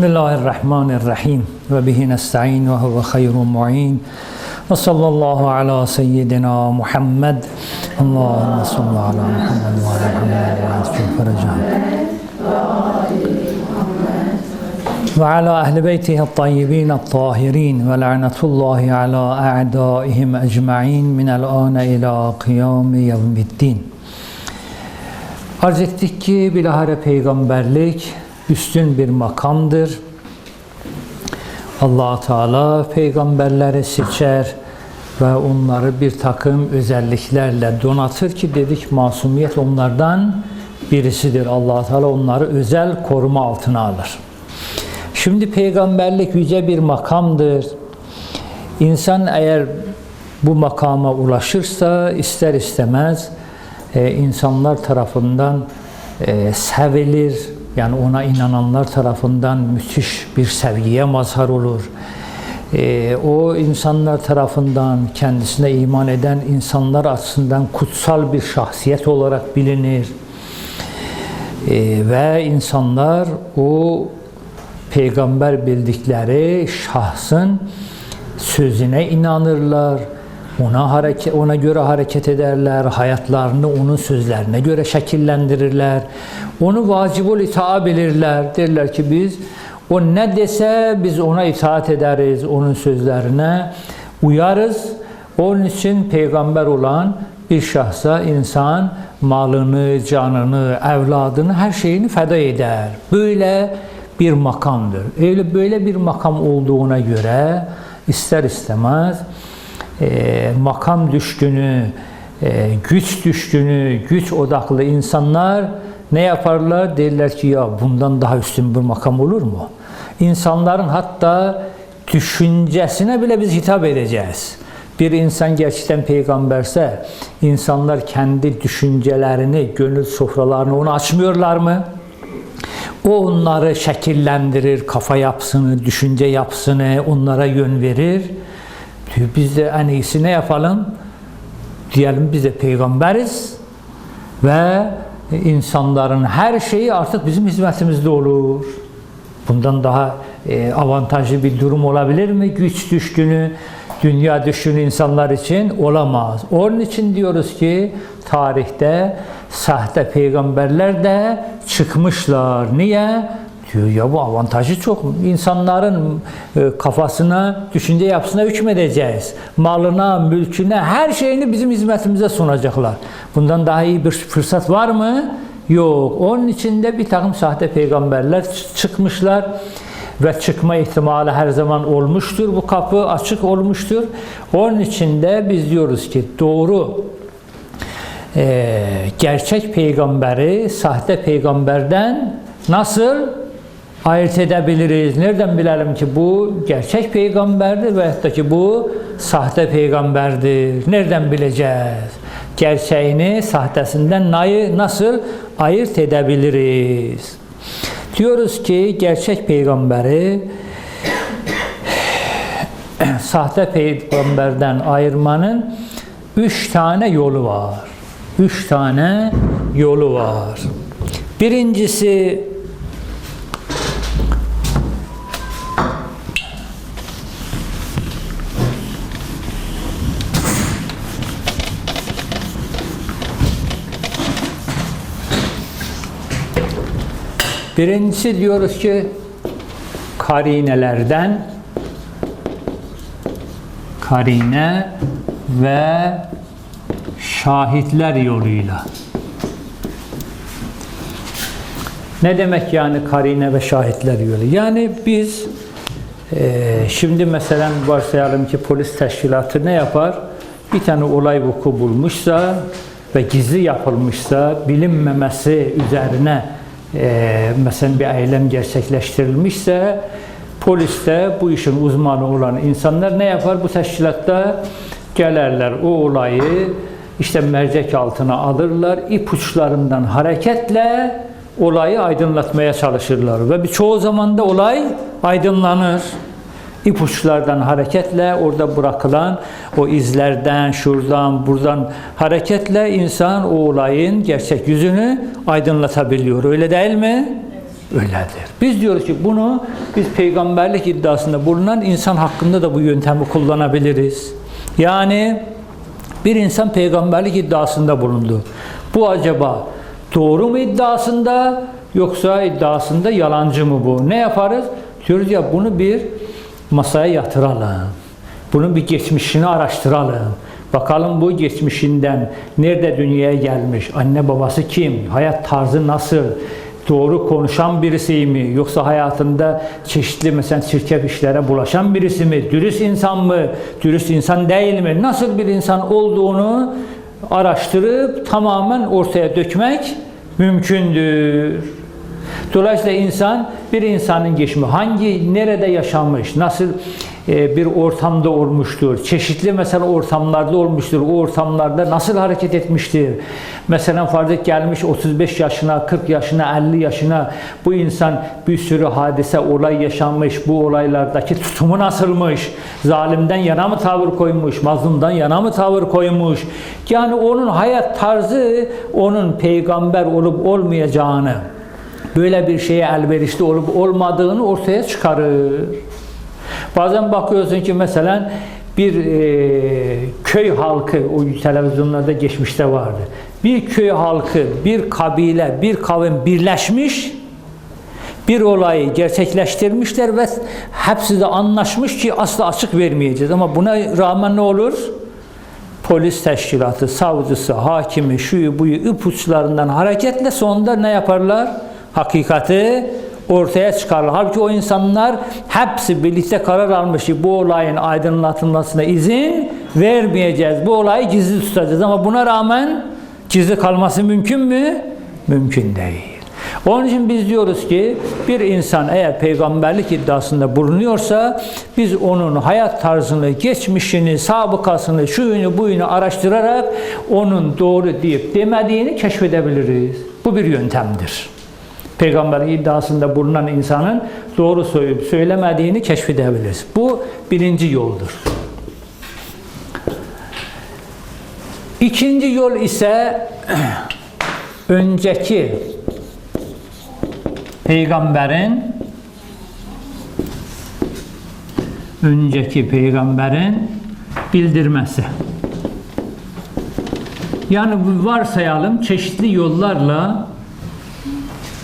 Bismillahirrahmanirrahim. Ve bihi nesta'in ve huve hayrun mu'in. Ve sallallahu ala seyyidina Muhammed. Allahümme salli ala Muhammed ve ala Muhammed ve ala ehli beytihi tayyibin tahirin ve la'netullahi ala a'daihim ecma'in minel âne ila kıyâmi yevmiddin. Arz ettik ki bilahare peygamberlik üstün bir makamdır. Allah Teala peygamberleri seçer ve onları bir takım özelliklerle donatır ki dedik masumiyet onlardan birisidir. Allah Teala onları özel koruma altına alır. Şimdi peygamberlik yüce bir makamdır. İnsan eğer bu makama ulaşırsa ister istemez insanlar tarafından sevilir. Yani ona inananlar tarafından müthiş bir sevgiye mazhar olur. O insanlar tarafından kendisine iman eden insanlar açısından kutsal bir şahsiyet olarak bilinir. Ve insanlar o peygamber bildikleri şahsın sözüne inanırlar. Ona göre hareket ederler, hayatlarını onun sözlerine göre şekillendirirler. Onu vacibul itaat bilirler. Derler ki biz o ne dese biz ona itaat ederiz, onun sözlerine uyarız. Onun için peygamber olan bir şahsa insan malını, canını, evladını, her şeyini feda eder. Böyle bir makamdır. Böyle bir makam olduğuna göre ister istemez makam düşkünü, güç düşkünü, güç odaklı insanlar ne yaparlar? Derler ki ya bundan daha üstün bir makam olur mu? İnsanların hatta düşüncesine bile biz hitap edeceğiz. Bir insan gerçekten peygamberse insanlar kendi düşüncelerini, gönül sofralarını ona açmıyorlar mı? O onları şekillendirir, kafa yapısını, düşünce yapısını onlara yön verir. Biz de en iyisi ne yapalım? Diyelim biz de peygamberiz ve insanların her şeyi artık bizim hizmetimizde olur. Bundan daha avantajlı bir durum olabilir mi? Güç düşkünü, dünya düşkünü insanlar için olamaz. Onun için diyoruz ki tarihte sahte peygamberler de çıkmışlar. Niye? Diyor ya bu avantajı çok. İnsanların kafasına, düşünce yapısına hükmedeceğiz. Malına, mülküne, her şeyini bizim hizmetimize sunacaklar. Bundan daha iyi bir fırsat var mı? Yok. Onun için de bir takım sahte peygamberler çıkmışlar ve çıkma ihtimali her zaman olmuştur. Bu kapı açık olmuştur. Onun için de biz diyoruz ki doğru gerçek peygamberi sahte peygamberden nasıl ayırt edebiliriz? Nereden bilelim ki bu gerçek peygamberdir veyahut da ki bu sahte peygamberdir? Nereden bileceğiz? Gerçeğini sahtesinden nasıl ayırt edebiliriz? Diyoruz ki gerçek peygamberi sahte peygamberden ayırmanın 3 tane yolu var. 3 tane yolu var. Birincisi diyoruz ki karine ve şahitler yoluyla. Ne demek yani karine ve şahitler yolu? Yani biz şimdi mesela varsayalım ki polis teşkilatı ne yapar? Bir tane olay vuku bulmuşsa ve gizli yapılmışsa bilinmemesi üzerine mesela bir eylem gerçekleştirilmişse poliste bu işin uzmanı olan insanlar ne yapar? Bu teşkilatta gelirler o olayı işte mercek altına alırlar. İpuçlarından hareketle olayı aydınlatmaya çalışırlar ve çoğu zaman da olay aydınlanır. İpuçlardan hareketle orada bırakılan o izlerden, şuradan, buradan hareketle insan o olayın gerçek yüzünü aydınlatabiliyor. Öyle değil mi? öyledir. Biz diyoruz ki bunu biz peygamberlik iddiasında bulunan insan hakkında da bu yöntemi kullanabiliriz. Yani bir insan peygamberlik iddiasında bulundu. Bu acaba doğru mu iddiasında yoksa iddiasında yalancı mı bu? Ne yaparız? Diyoruz ya bunu bir masaya yatıralım. Bunun bir geçmişini araştıralım. Bakalım bu geçmişinden nerede dünyaya gelmiş, anne babası kim, hayat tarzı nasıl, doğru konuşan birisi mi, yoksa hayatında çeşitli mesela çirkef işlere bulaşan birisi mi, dürüst insan mı, dürüst insan değil mi, nasıl bir insan olduğunu araştırıp tamamen ortaya dökmek mümkündür. Dolayısıyla bir insanın geçmişi, nerede yaşamış, nasıl bir ortamda olmuştur, çeşitli mesela ortamlarda olmuştur, o ortamlarda nasıl hareket etmiştir. Mesela farz et gelmiş 35 yaşına, 40 yaşına, 50 yaşına bu insan bir sürü hadise, olay yaşanmış, bu olaylardaki tutumu nasılmış, zalimden yana mı tavır koymuş, mazlumdan yana mı tavır koymuş. Yani onun hayat tarzı onun peygamber olup olmayacağını, böyle bir şeye elverişli olup olmadığını ortaya çıkarır. Bazen bakıyorsun ki mesela bir köy halkı, o televizyonlarda geçmişte vardı. Bir köy halkı, bir kabile, bir kavim birleşmiş, bir olayı gerçekleştirmişler ve hepsi de anlaşmış ki asla açık vermeyeceğiz. Ama buna rağmen ne olur? Polis teşkilatı, savcısı, hakimi, şuyu buyu ipuçlarından hareketle sonunda ne yaparlar? Hakikati ortaya çıkarlar. Halbuki o insanlar hepsi birlikte karar almış ki bu olayın aydınlatılmasına izin vermeyeceğiz. Bu olayı gizli tutacağız. Ama buna rağmen gizli kalması mümkün mü? Mümkün değil. Onun için biz diyoruz ki bir insan eğer peygamberlik iddiasında bulunuyorsa biz onun hayat tarzını, geçmişini, sabıkasını, şuyunu buyunu araştırarak onun doğru deyip demediğini keşfedebiliriz. Bu bir yöntemdir. Peygamberlik iddiasında bulunan insanın doğru söyleyip söylemediğini keşfedebiliriz. Bu birinci yoldur. İkinci yol ise önceki peygamberin bildirmesi. Yani varsayalım çeşitli yollarla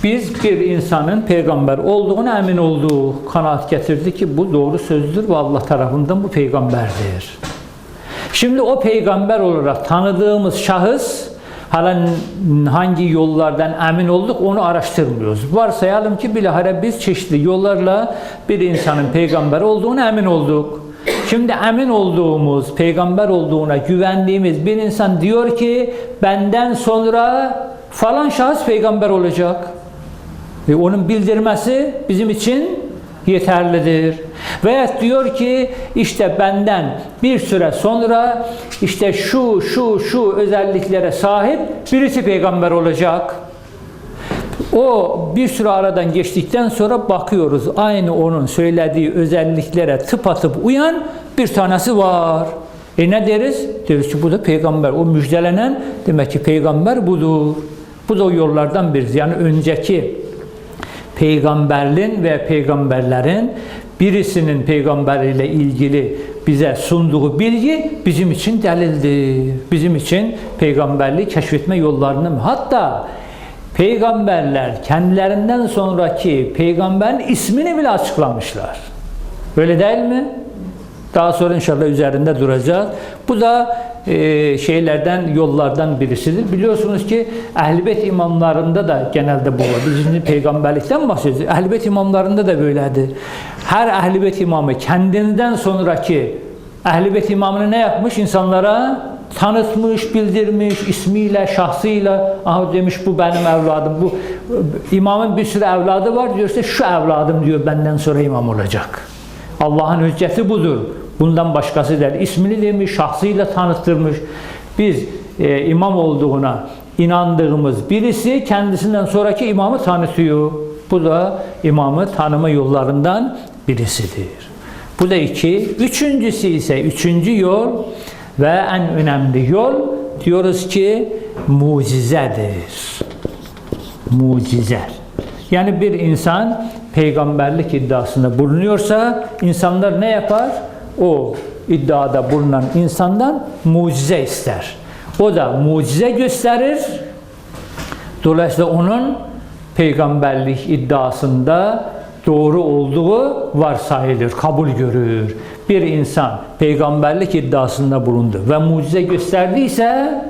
biz bir insanın peygamber olduğuna emin olduğu kanaat getirdi ki bu doğru sözdür ve Allah tarafından bu peygamberdir. Şimdi o peygamber olarak tanıdığımız şahıs hangi yollardan emin olduk onu araştırmıyoruz. Varsayalım ki bilahare biz çeşitli yollarla bir insanın peygamber olduğuna emin olduk. Şimdi emin olduğumuz, peygamber olduğuna güvendiğimiz bir insan diyor ki benden sonra falan şahıs peygamber olacak. Ve onun bildirmesi bizim için yeterlidir. Veya diyor ki işte benden bir süre sonra işte şu özelliklere sahip birisi peygamber olacak. O bir süre aradan geçtikten sonra bakıyoruz aynı onun söylediği özelliklere tıpatıp uyan bir tanesi var. Ne deriz? Deriz ki bu da peygamber. O müjdelenen demek ki peygamber budur. Bu da o yollardan birisi. Yani önceki peygamberliğin ve peygamberlerin birisinin peygamberiyle ilgili bize sunduğu bilgi bizim için delildir. Bizim için peygamberliği keşfetme yollarını hatta peygamberler kendilerinden sonraki peygamberin ismini bile açıklamışlar. Öyle değil mi? Daha sonra inşallah üzerinde duracağız. Bu da yollardan birisidir. Biliyorsunuz ki Ehl-i Beyt imamlarında da genelde bu var. Biz şimdi peygamberlikten bahsediyoruz. Ehl-i Beyt imamlarında da böyledir. Her Ehl-i Beyt imamı kendinden sonraki Ehl-i Beyt imamını ne yapmış? İnsanlara tanıtmış, bildirmiş, ismiyle, şahsıyla. Aha demiş bu benim evladım. Bu imamın bir sürü evladı var diyorsa şu evladım diyor benden sonra imam olacak. Allah'ın hücceti budur. Bundan başkası değil. İsmini demiş, şahsıyla tanıttırmış. Biz imam olduğuna inandığımız birisi kendisinden sonraki imamı tanıtıyor. Bu da imamı tanıma yollarından birisidir. Bu da iki. Üçüncüsü ise üçüncü yol ve en önemli yol diyoruz ki mucizedir. Mucize. Yani bir insan peygamberlik iddiasında bulunuyorsa insanlar ne yapar? O iddiada bulunan insandan mucize ister. O da mucize gösterir. Dolayısıyla onun peygamberlik iddiasında doğru olduğu varsayılır, kabul görür. Bir insan peygamberlik iddiasında bulundu ve mucize gösterdiyse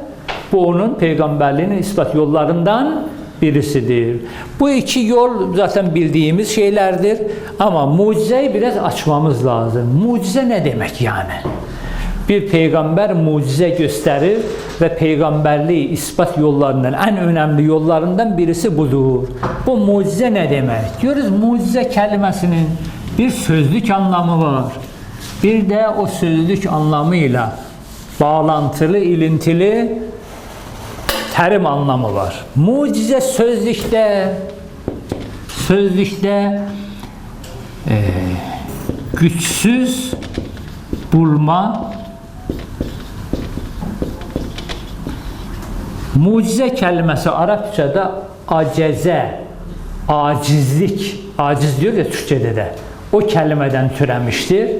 bu onun peygamberliğinin ispat yollarından birisidir. Bu iki yol zaten bildiğimiz şeylerdir ama mucizeyi biraz açmamız lazım. Mucize ne demek yani? Bir peygamber mucize gösterir ve peygamberliği ispat yollarından en önemli yollarından birisi budur. Bu mucize ne demek? Diyoruz mucize kelimesinin bir sözlük anlamı var. Bir de o sözlük anlamıyla bağlantılı, ilintili terim anlamı var. Mucize sözlükte güçsüz bulma, mucize kelimesi Arapçada aceze, acizlik, aciz diyor ya Türkçe'de de. O kelimeden türemiştir.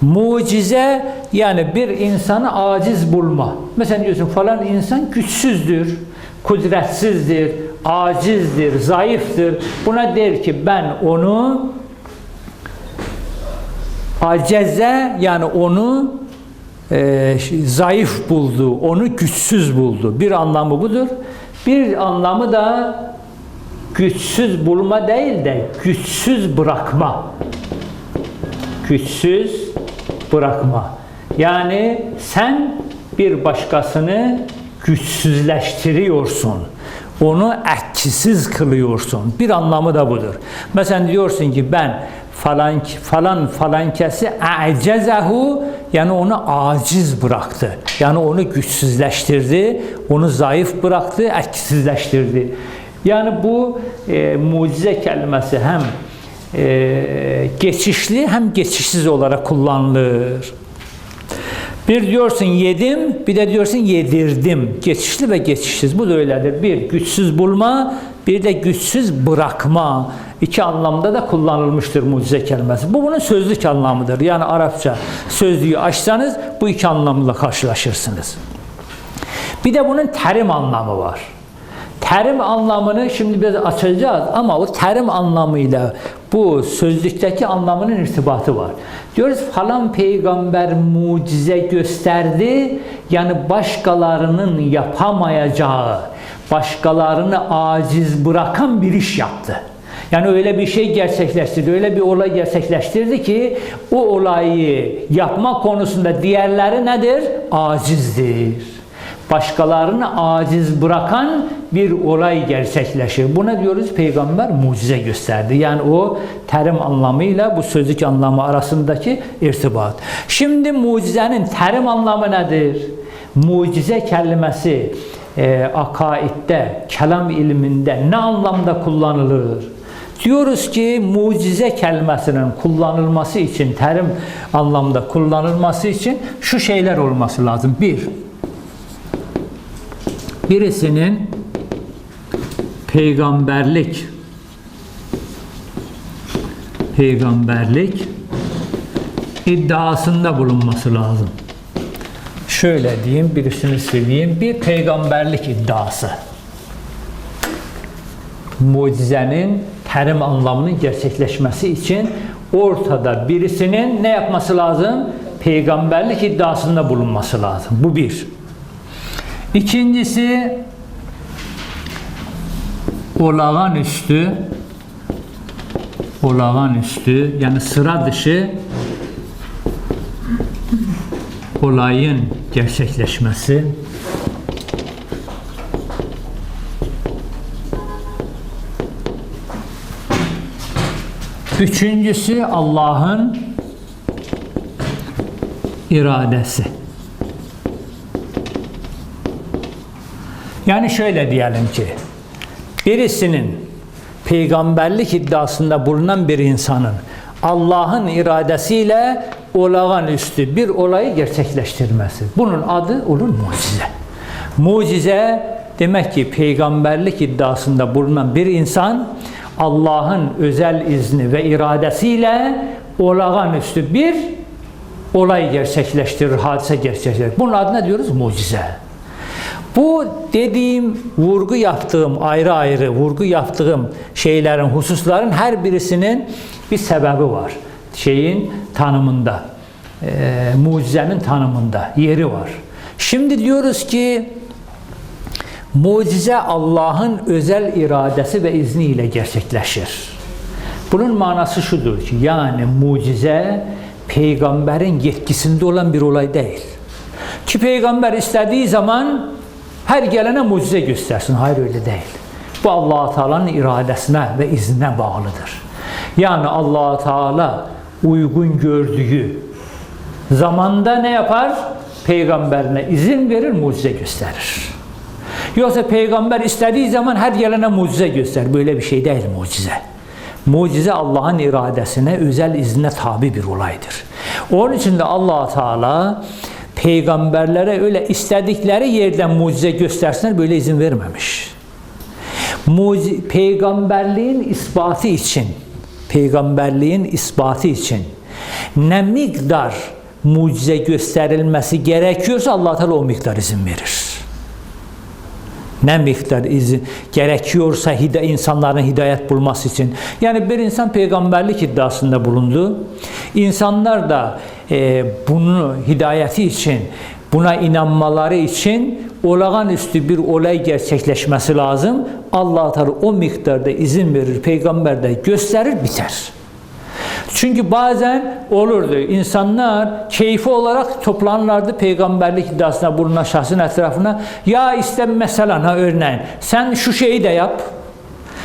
Mucize yani bir insanı aciz bulma. Mesela diyorsun falan insan güçsüzdür, kudretsizdir, acizdir, zayıftır. Buna der ki ben onu aceze yani onu zayıf buldu, onu güçsüz buldu. Bir anlamı budur. Bir anlamı da güçsüz bulma değil de güçsüz bırakma. Güçsüz bırakma. Yani sen bir başkasını güçsüzleştiriyorsun. Onu etkisiz kılıyorsun. Bir anlamı da budur. Mesela diyorsun ki ben falan kesi a'cezehu yani onu aciz bıraktı. Yani onu güçsüzleştirdi, onu zayıf bıraktı, etkisizleştirdi. Yani bu mucize kelimesi hem geçişli hem geçişsiz olarak kullanılır. Bir diyorsun yedim, bir de diyorsun yedirdim. Geçişli ve geçişsiz. Bu da öyledir. Bir güçsüz bulma, bir de güçsüz bırakma. İki anlamda da kullanılmıştır mucize kelimesi. Bu bunun sözlük anlamıdır. Yani Arapça sözlüğü açsanız bu iki anlamla karşılaşırsınız. Bir de bunun terim anlamı var. Terim anlamını şimdi biraz açacağız ama o terim anlamıyla bu sözlükteki anlamının irtibatı var. Diyoruz falan peygamber mucize gösterdi. Yani başkalarının yapamayacağı, başkalarını aciz bırakan bir iş yaptı. Yani öyle bir şey gerçekleştirdi, öyle bir olay gerçekleştirdi ki o olayı yapma konusunda diğerleri nedir? Acizdir. Başkalarını aciz bırakan bir olay gerçekleşir. Buna diyoruz peygamber mucize gösterdi. Yani o terim anlamıyla bu sözlük anlamı arasındaki irtibat. Şimdi mucizenin terim anlamı nedir? Mucize kelimesi akaidde, kelam ilminde ne anlamda kullanılır? Diyoruz ki mucize kelimesinin kullanılması için, terim anlamda kullanılması için şu şeyler olması lazım. Birisinin peygamberlik iddiasında bulunması lazım. Şöyle diyeyim, birisini söyleyeyim. Bir peygamberlik iddiası. Mucizenin terim anlamının gerçekleşmesi için ortada birisinin ne yapması lazım? Peygamberlik iddiasında bulunması lazım. Bu bir. İkincisi olağanüstü yani sıra dışı olayın gerçekleşmesi. Üçüncüsü Allah'ın iradesi. Yani şöyle diyelim ki birisinin peygamberlik iddiasında bulunan bir insanın Allah'ın iradesiyle olağanüstü bir olayı gerçekleştirmesi. Bunun adı olur mucize. Mucize demek ki peygamberlik iddiasında bulunan bir insan Allah'ın özel izni ve iradesiyle olağanüstü bir olay gerçekleştirir, hadise gerçekleştirir. Bunun adına diyoruz mucize. Bu dediğim, vurgu yaptığım, ayrı ayrı vurgu yaptığım şeylerin, hususların her birisinin bir sebebi var. Şeyin tanımında, mucizenin tanımında yeri var. Şimdi diyoruz ki mucize Allah'ın özel iradesi ve izniyle gerçekleşir. Bunun manası şudur ki, yani mucize peygamberin yetkisinde olan bir olay değil. Ki peygamber istediği zaman her gelene mucize göstersin. Hayır, öyle değil. Bu Allah-u Teala'nın iradesine ve iznine bağlıdır. Yani Allah-u Teala uygun gördüğü zamanda ne yapar? Peygamberine izin verir, mucize gösterir. Yoksa peygamber istediği zaman her gelene mucize gösterir. Böyle bir şey değil mucize. Mucize Allah'ın iradesine, özel iznine tabi bir olaydır. Onun için de Allah-u Teala peygamberlere öyle istedikleri yerden mucize göstersinler, böyle izin vermemiş. Peygamberliğin ispatı için ne miktar mucize gösterilmesi gerekiyorsa Allah Teala o miktar izin verir. Ne miktar izin gerekiyorsa insanların hidayet bulması için. Yani bir insan peygamberlik iddiasında bulundu. İnsanlar da bunu hidayeti için, buna inanmaları için olağanüstü bir olay gerçekleşmesi lazım. Allah Teala o miktarda izin verir, peygamber de gösterir, biter. Çünkü bazen olurdu. İnsanlar keyfi olarak toplanırlardı peygamberlik iddiasına bulunan şahsın etrafına. Ya işte mesela örneğin sen şu şeyi de yap.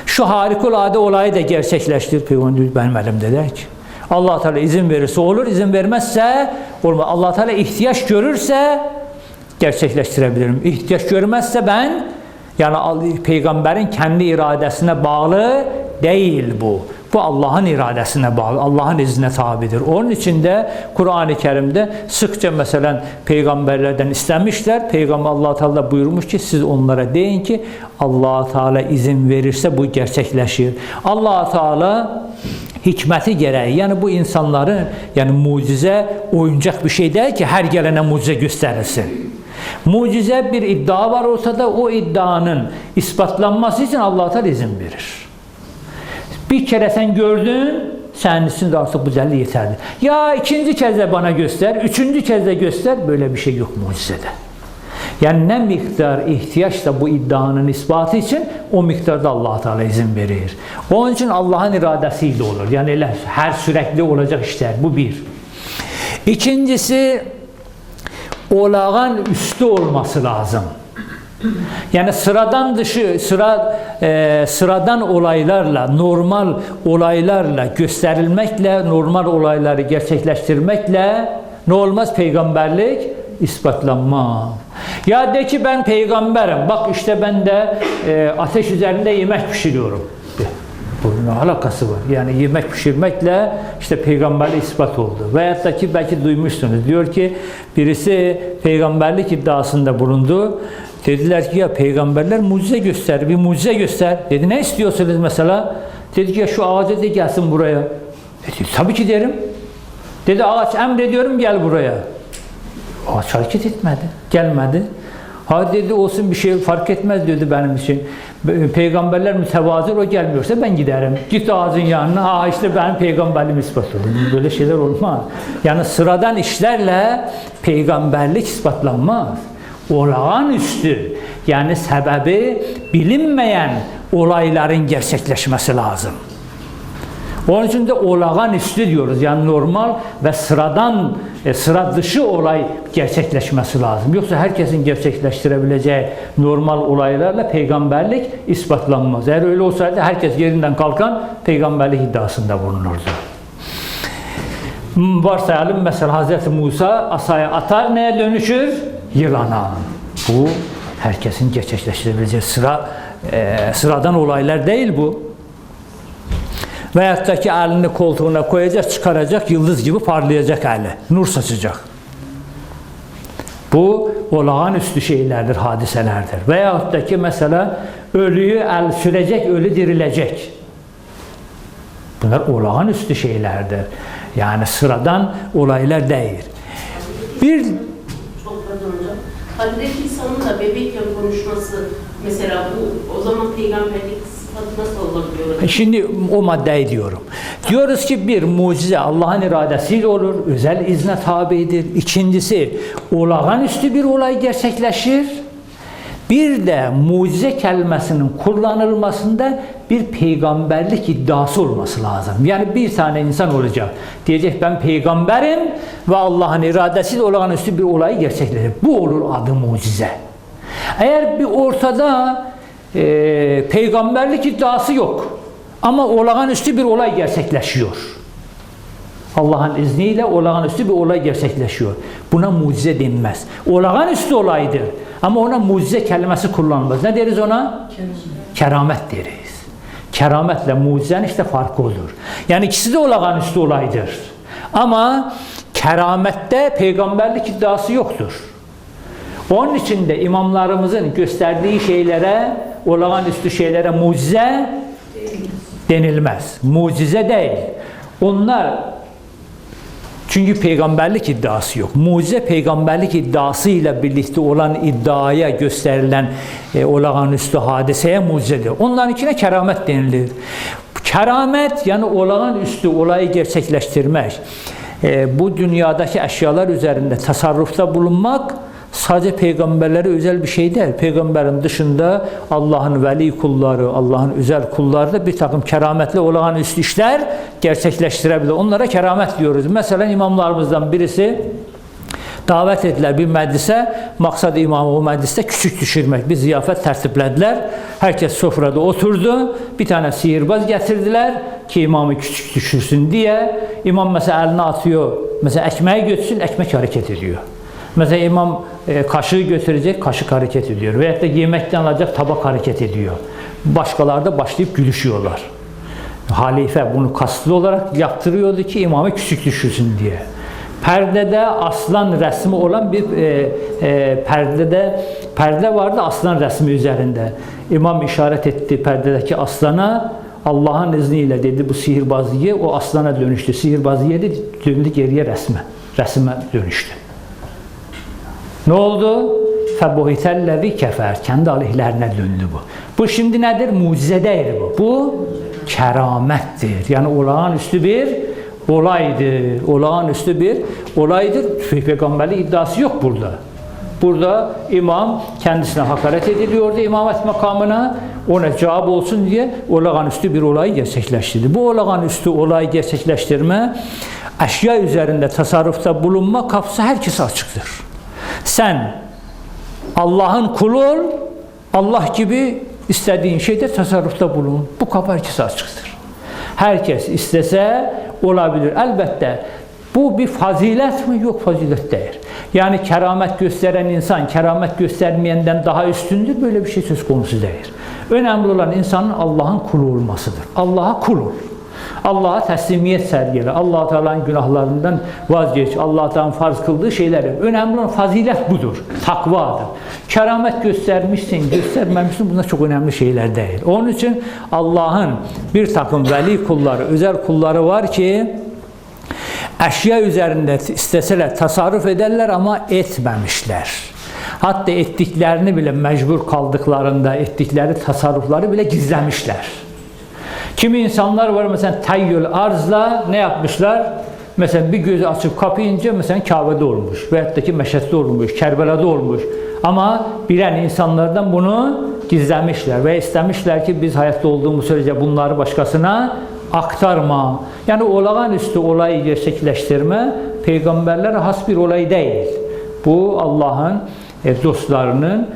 Şu harikulade olayı da gerçekleştir. Peygamber benim elimde der ki. Allah Teala izin verirse olur, izin vermezse olmaz. Allah Teala ihtiyaç görürse gerçekleştirebilirim. İhtiyaç görmezse ben, yani peygamberin kendi iradesine bağlı değil bu. Bu Allah'ın iradesine bağlı, Allah'ın iznine tabidir. Onun için de Kur'an-ı Kerim'de sıkça mesela peygamberlerden istenmişler. Peygamber Allah Teala buyurmuş ki siz onlara deyin ki Allah Teala izin verirse bu gerçekleşir. Allah Teala hikmeti gereği, yani bu insanların, yani mucize oyuncak bir şey değil ki her gelene mucize gösterilsin. Mucize bir iddia var ortada, o iddianın ispatlanması için Allah Teala izin verir. Bir kere sen gördün, senin için de artık bu delil yeterli. Ya ikinci kez de bana göster, üçüncü kez de göster, böyle bir şey yok mucizede. Yani ne miktar ihtiyaçsa bu iddianın ispatı için o miktarda Allah Teala izin verir. Onun için Allah'ın iradesiyle olur. Yani her sürekli olacak işler. Bu bir. İkincisi, olağanüstü olması lazım. Yani sıradan dışı, sıradan olaylarla, normal olaylarla gösterilmekle, normal olayları gerçekleştirmekle ne olmaz? Peygamberlik ispatlanmaz. Ya de ki ben peygamberim, bak işte ben de ateş üzerinde yemek pişiriyorum. Bunun alakası var. Yani yemek pişirmekle işte peygamberlik ispat oldu. Veyahut da ki belki duymuşsunuz. Diyor ki birisi peygamberlik iddiasında bulundu. Dediler ki ya peygamberler mucize göster, bir mucize göster. Dedi ne istiyorsunuz mesela? Dedi ki ya şu ağaca de gelsin buraya. Dedi tabii ki derim. Dedi ağaç emrediyorum gel buraya. Ağaç hareket etmedi, gelmedi. Ha dedi olsun bir şey fark etmez dedi benim için. Peygamberler mütevazı, o gelmiyorsa ben giderim. Git ağacın yanına, işte benim peygamberliğim ispat olur. Böyle şeyler olmaz. Yani sıradan işlerle peygamberlik ispatlanmaz. Olağanüstü, yani sebebi bilinmeyen olayların gerçekleşmesi lazım. Onun için de olağanüstü diyoruz. Yani normal ve sıradan, sıra dışı olay gerçekleşmesi lazım. Yoksa herkesin gerçekleştirebileceği normal olaylarla peygamberlik ispatlanmaz. Eğer öyle olsaydı herkes yerinden kalkan peygamberlik iddiasında bulunurdu. Varsayalım mesela Hz. Musa asaya atar, neye dönüşür? Yılana. Bu herkesin gerçekleştirebileceği sıradan olaylar değil bu. Veyahut da ki elini koltuğuna koyacak, çıkaracak, yıldız gibi parlayacak eli. Nur saçacak. Bu olağanüstü şeylerdir, hadiselerdir. Veyahut da ki mesela ölüyü el sürecek, ölü dirilecek. Bunlar olağanüstü şeylerdir. Yani sıradan olaylar değil. Bir çok pardon hocam. Hazreti İsa'nın da bebekken konuşması mesela bu o zaman peygamberlik sıfatı nasıl olabiliyor? Şimdi o maddeyi diyorum. Diyoruz ki bir mucize Allah'ın iradesiyle olur, özel izne tabidir. İkincisi olağanüstü bir olay gerçekleşir. Bir de mucize kelimesinin kullanılmasında bir peygamberlik iddiası olması lazım. Yani bir tane insan olacak. Diyecek ben peygamberim ve Allah'ın iradesiyle olağanüstü bir olay gerçekleşir. Bu olur adı mucize. Eğer bir ortada peygamberlik iddiası yok ama olağanüstü bir olay gerçekleşiyor. Allah'ın izniyle olağanüstü bir olay gerçekleşiyor. Buna mucize denmez. Olağanüstü olaydır. Ama ona mucize kelimesi kullanılmaz. Ne deriz ona? Keramet deriz. Kerametle mucizenin işte farkı olur. Yani ikisi de olağanüstü olaydır. Ama keramette peygamberlik iddiası yoktur. Onun için de imamlarımızın gösterdiği şeylere, olağanüstü şeylere mucize denilmez. Mucize değil. Onlar çünkü peygamberlik iddiası yok. Mucize peygamberlik iddiasıyla birlikte olan iddiaya gösterilen olağanüstü hadiseye mucizedir. Onların içine keramet denilir. Keramet yani olağanüstü olayı gerçekleştirmek. Bu dünyadaki eşyalar üzerinde tasarrufta bulunmak sadece peygamberlere özel bir şey değil. Peygamberin dışında Allah'ın veli kulları, Allah'ın özel kulları da bir takım kerametli olağanüstü işler gerçekleştirebilir. Onlara keramet diyoruz. Mesela imamlarımızdan birisi davet ettiler bir meclise. Maksadı imamı o mecliste küçük düşürmek. Bir ziyafet tertiplediler. Herkes sofrada oturdu. Bir tane sihirbaz getirdiler ki imamı küçük düşürsün diye. İmam mesela elini atıyor. Mesela ekmeği götürsün, ekmek hareket ediyor. Mesela imam kaşığı götürecek, kaşık hareket ediyor. Veyahut da yemekten alacak, tabak hareket ediyor. Başkaları da başlayıp gülüşüyorlar. Halife bunu kastlı olarak yaptırıyordu ki imamı küçük düşürsün diye. Perdede aslan resmi olan bir perde vardı aslan resmi üzerinde. İmam işaret etti perdedeki aslana. Allah'ın izniyle dedi bu sihirbazlığı o aslana dönüştü. Sihirbazlığı de döndü geriye resme dönüştü. Ne oldu? فَبُهِتَ kefer. Kendi aleyhlerine döndü bu. Bu şimdi nedir? Mucize değil bu. Bu keramettir. Yani olağanüstü bir olaydır. Olağanüstü bir olaydır. Peygamberlik iddiası yok burada. Burada imam kendisine hakaret ediliyordu imamet makamına. Ona cevap olsun diye olağanüstü bir olay gerçekleştirdi. Bu olağanüstü olay gerçekleştirme eşya üzerinde tasarrufta bulunma kapısı herkese açıktır. Sen Allah'ın kulu ol, Allah gibi istediğin şeyde tasarrufta bulun. Bu kapı herkese açıktır. Herkes istese olabilir. Elbette bu bir fazilet mi? Yok, fazilet değil. Yani keramet gösteren insan keramet göstermeyenden daha üstündür. Böyle bir şey söz konusu değil. Önemli olan insanın Allah'ın kulu olmasıdır. Allah'a kul ol. Allah'a teslimiyet sergile. Allah-u Teala'nın günahlarından vazgeç. Allah-u Teala'nın farz kıldığı şeyleri. Önemli olan fazilet budur. Takvadır. Keramet göstermişsin, göstermemişsin. Bunlar çok önemli şeyler değil. Onun için Allah'ın bir takım veli kulları, özel kulları var ki eşya üzerinde isteseler tasarruf ederler ama etmemişler. Hatta ettiklerini bile mecbur kaldıklarında ettikleri tasarrufları bile gizlemişler. Kimi insanlar var mesela tayyül arzla ne yapmışlar? Mesela bir gözü açıp kapayınca mesela Kabe'de olmuş, veyahut da ki Meşhed'de olmuş, Kerbela'da olmuş. Ama bilen insanlardan bunu gizlemişler ve istemişler ki biz hayatta olduğumuz sürece bunları başkasına aktarma. Yani olağanüstü olayı gerçekleştirme peygamberlere has bir olay değil. Bu Allah'ın dostlarının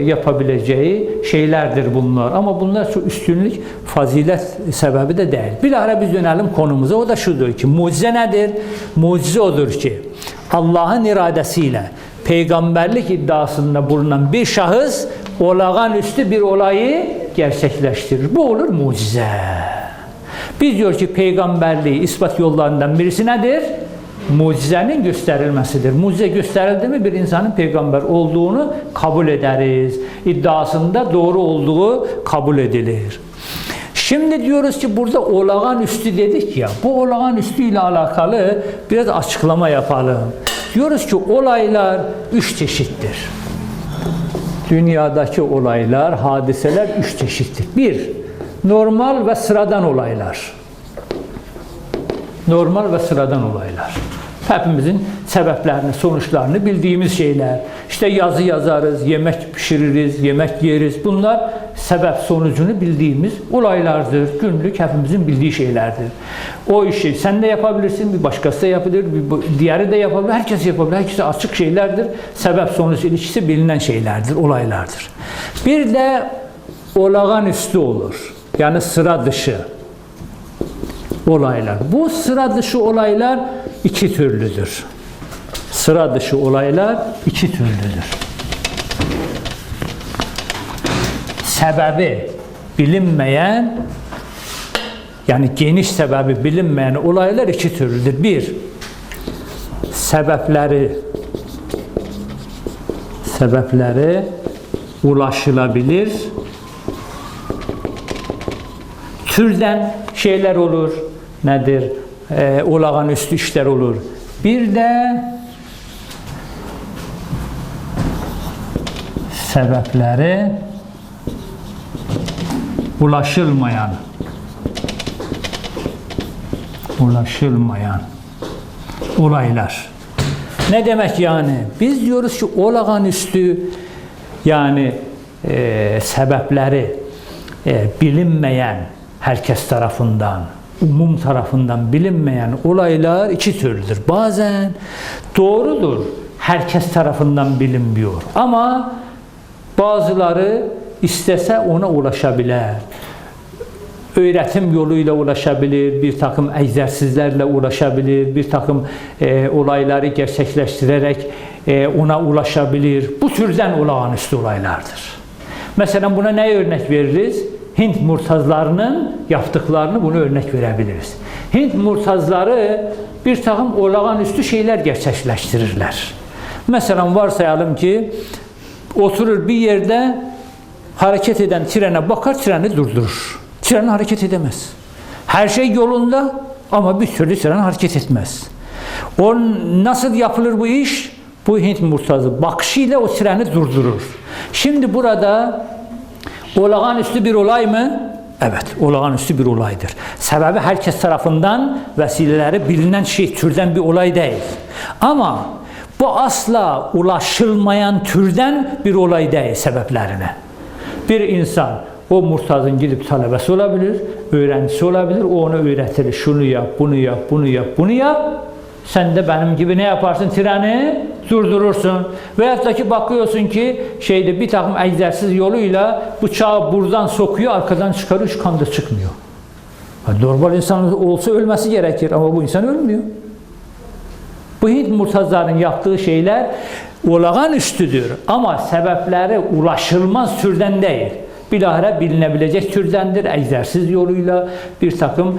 yapabileceği şeylerdir bunlar. Ama bunlar çok üstünlük, fazilet sebebi de değil. Bilahare biz dönelim konumuza. O da şudur ki mucize nedir? Mucize odur ki Allah'ın iradesiyle peygamberlik iddiasında bulunan bir şahıs olağanüstü bir olayı gerçekleştirir. Bu olur mucize. Biz diyor ki peygamberliği ispat yollarından birisi nedir? Mucizenin gösterilmesidir. Mucize gösterildi mi bir insanın peygamber olduğunu kabul ederiz. İddiasında doğru olduğu kabul edilir. Şimdi diyoruz ki burada olağanüstü dedik ya, bu olağanüstü ile alakalı biraz açıklama yapalım. Diyoruz ki olaylar 3 çeşittir. Dünyadaki olaylar, hadiseler 3 çeşittir. 1. Normal ve sıradan olaylar. Normal ve sıradan olaylar. Hepimizin sebeplerini, sonuçlarını bildiğimiz şeyler. İşte yazı yazarız, yemek pişiririz, yemek yeriz. Bunlar sebep sonucunu bildiğimiz olaylardır. Günlük hepimizin bildiği şeylerdir. O işi sen de yapabilirsin, bir başkası da yapabilir, bir diğeri de yapabilir, herkes yapabilir. Herkese açık şeylerdir. Sebep sonuç ilişkisi bilinen şeylerdir, olaylardır. Bir de olağanüstü olur. Yani sıra dışı olaylar. Bu sıra dışı olaylar 2 türlüdür. Sıra dışı olaylar 2 türlüdür. Sebebi bilinmeyen, yani geniş sebebi bilinmeyen olaylar 2 türlüdür. 1. Sebepleri ulaşılabilir türden şeyler olur. Nedir? Olağanüstü işler olur. Bir de sebepleri ulaşılmayan olaylar. Ne demek yani? Biz diyoruz ki olağanüstü, yani sebepleri bilinmeyen, herkes tarafından, umum tarafından bilinmeyen olaylar 2 türlüdür. Bazen doğrudur, herkes tarafından bilinmiyor. Ama bazıları istese ona ulaşabilir. Öğretim yoluyla ulaşabilir, bir takım egzersizlerle ulaşabilir, bir takım olayları gerçekleştirerek ona ulaşabilir. Bu türden olağanüstü olaylardır. Mesela buna ne örnek veririz? Hint murtazlarının yaptıklarını bunu örnek verebiliriz. Hint murtazları bir takım olağanüstü şeyler gerçekleştirirler. Mesela varsayalım ki oturur bir yerde, hareket eden trene bakar, treni durdurur. Tren hareket edemez. Her şey yolunda ama bir türlü tren hareket etmez. O nasıl yapılır bu iş? Bu Hint murtazı bakışıyla o treni durdurur. Şimdi burada olağanüstü bir olay mı? Evet, olağanüstü bir olaydır. Sebebi herkes tarafından vesileleri bilinen şey, türden bir olay değil. Ama bu asla ulaşılmayan türden bir olay değil sebeplerine. Bir insan, o murtazın gidip talebesi olabilir, öğrencisi olabilir, o ona öğretir, şunu yap, bunu yap, bunu yap, bunu yap. Sen de benim gibi ne yaparsın? Treni durdurursun. Veyahut da ki bakıyorsun ki bir takım egzersiz yoluyla bıçağı buradan sokuyor, arkadan çıkarıyor, şu kan da çıkmıyor. Normal insan olsa ölmesi gerekir ama bu insan ölmüyor. Bu Hint murtazların yaptığı şeyler olağanüstüdür ama sebepleri ulaşılmaz türden değil. Bilahare bilinebilecek türdendir. Egzersiz yoluyla bir takım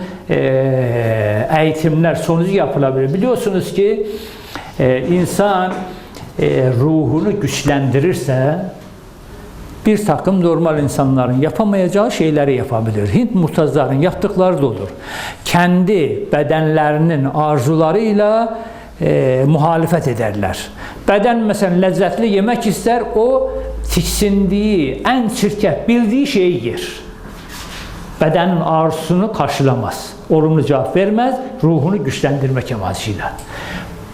eğitimler sonucu yapılabilir. Biliyorsunuz ki insan ruhunu güçlendirirse bir takım normal insanların yapamayacağı şeyleri yapabilir. Hint murtazların yaptıkları da olur. Kendi bedenlerinin arzularıyla muhalefet ederler. Beden mesela lezzetli yemek ister, o tiksindiği, en çirkef bildiği şeyi yer. Bedenin arzusunu karşılamaz. Olumlu cevap vermez, ruhunu güçlendirmek amacıyla.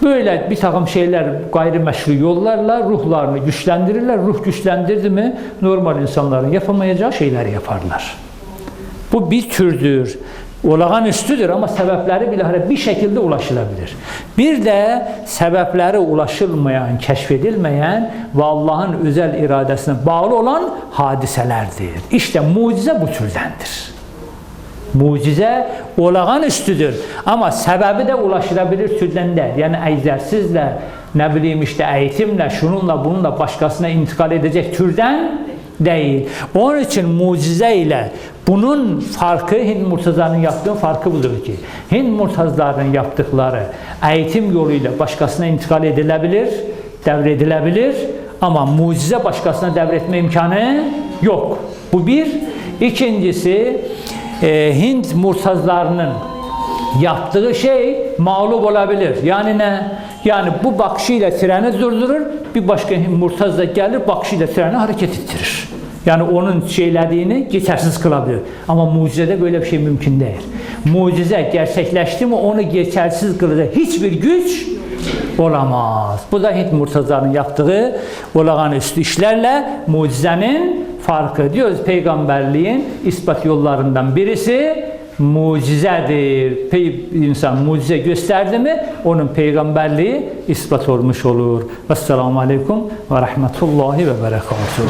Böyle bir takım şeyler gayrimeşru yollarla ruhlarını güçlendirirler. Ruh güçlendirdi mi normal insanların yapamayacağı şeyleri yaparlar. Bu bir türdür. Olağanüstüdür ama sebepleri bilahare bir şekilde ulaşılabilir. Bir de sebepleri ulaşılmayan, keşfedilmeyen ve Allah'ın özel iradesine bağlı olan hadiselerdir. İşte mucize bu türdendir. Mucize olağanüstüdür ama sebebi de ulaşılabilir türden değil. Yani egzersizle, ne bileyim eğitimle, şununla bununla başkasına intikal edecek türden değil. Onun için mucize ile bunun farkı, Hint murtazlarının yaptığı farkı budur ki Hint murtazlarının yaptıkları eğitim yoluyla başkasına intikal edilebilir, devredilebilir ama mucize başkasına devretme imkanı yok. Bu bir. İkincisi Hint murtazlarının yaptığı şey mağlup olabilir. Yani ne? Yani bu bakışıyla treni durdurur, bir başka murtaz da gelir bakışıyla treni hareket ettirir. Yani onun şeylediğini geçersiz kılabilir. Ama mucizede böyle bir şey mümkün değil. Mucize gerçekleşti mi onu geçersiz kılacak hiçbir güç olamaz. Bu da Hint murtazlarının yaptığı olağanüstü işlerle mucizenin farkı. Diyoruz peygamberliğin ispat yollarından birisi mucizedir. İnsan mucize gösterdi mi onun peygamberliği ispat olmuş olur. Vesselamu aleyküm ve rahmetullahi ve berekatuhu.